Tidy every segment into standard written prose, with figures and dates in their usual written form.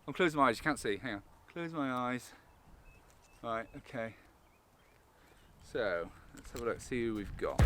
I'm closing my eyes, you can't see, hang on. Close my eyes. Right, okay. So, let's have a look, see who we've got.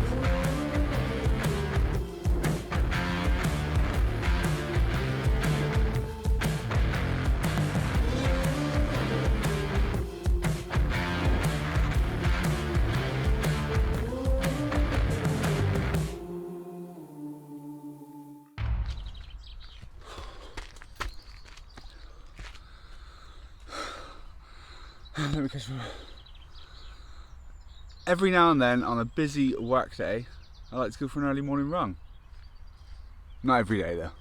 Let me catch my... Every now and then on a busy work day, I like to go for an early morning run. Not every day though.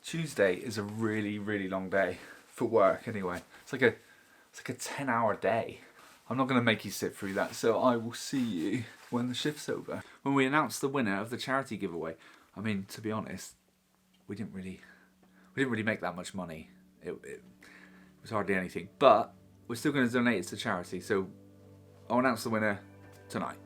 Tuesday is a really, really long day for work anyway. It's like a 10-hour day. I'm not going to make you sit through that, so I will see you when the shift's over. When we announce the winner of the charity giveaway, I mean, to be honest, we didn't really make that much money. It was hardly anything, but we're still going to donate it to charity, so I'll announce the winner tonight.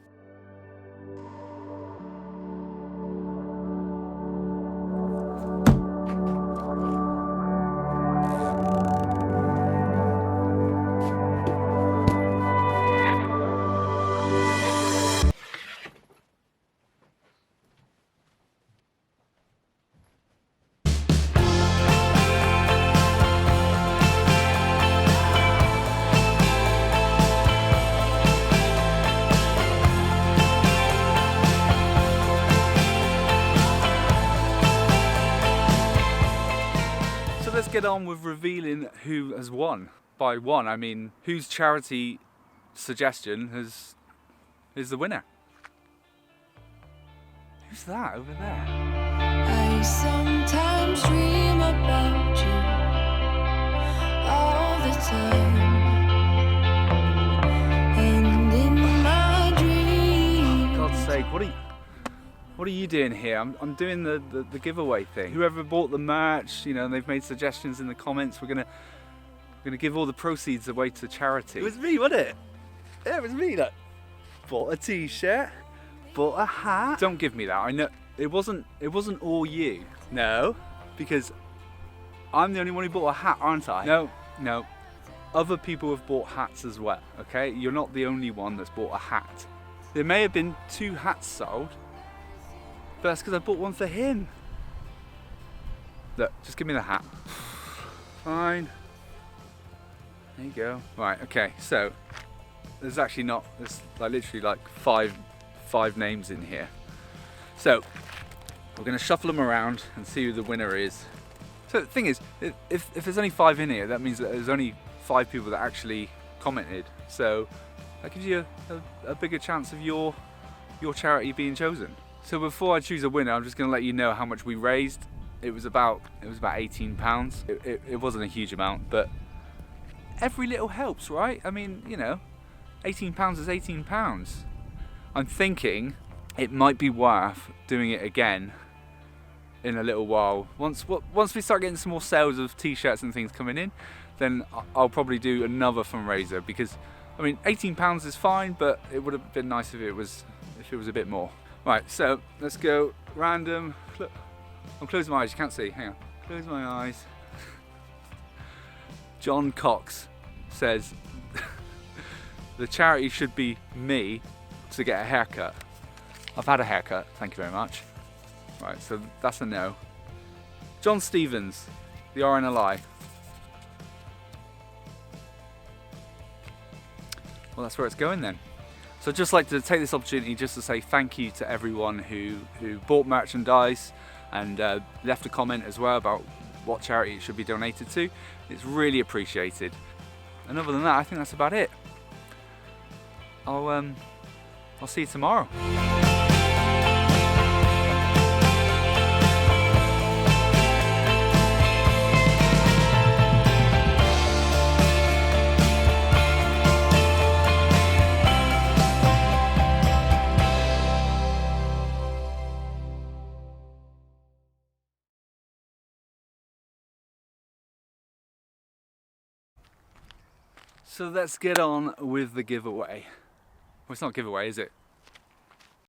Let's get on with revealing who has won. By won, I mean whose charity suggestion is the winner. Who's that over there? I sometimes dream about you all the time, and in my dreams. For God's sake, what are you doing here? I'm doing the giveaway thing. Whoever bought the merch, you know, and they've made suggestions in the comments, we're gonna give all the proceeds away to charity. It was me, wasn't it? Yeah, it was me that bought a t-shirt, bought a hat. Don't give me that. I know it wasn't all you. No, because I'm the only one who bought a hat, aren't I? No. Other people have bought hats as well, okay? You're not the only one that's bought a hat. There may have been 2 hats sold, but that's because I bought one for him. Look, just give me the hat. Fine. There you go. Right, okay, so there's actually not, there's like literally like five names in here. So we're gonna shuffle them around and see who the winner is. So the thing is, if there's only 5 in here, that means that there's only 5 people that actually commented. So that gives you a bigger chance of your charity being chosen. So before I choose a winner, I'm just going to let you know how much we raised. It was about £18. It wasn't a huge amount, but every little helps, right? I mean, you know, £18 is £18. I'm thinking it might be worth doing it again in a little while. Once we start getting some more sales of t-shirts and things coming in, then I'll probably do another fundraiser, because I mean £18 is fine, but it would have been nice if it was a bit more. Right, so let's go random. Look, I'm closing my eyes, you can't see, hang on. Close my eyes. John Cox says the charity should be me to get a haircut. I've had a haircut, thank you very much. Right, so that's a no. John Stevens, the RNLI. Well, that's where it's going then. So I'd just like to take this opportunity just to say thank you to everyone who bought merchandise and left a comment as well about what charity it should be donated to. It's really appreciated. And other than that, I think that's about it. I'll see you tomorrow. So let's get on with the giveaway. Well, it's not a giveaway, is it?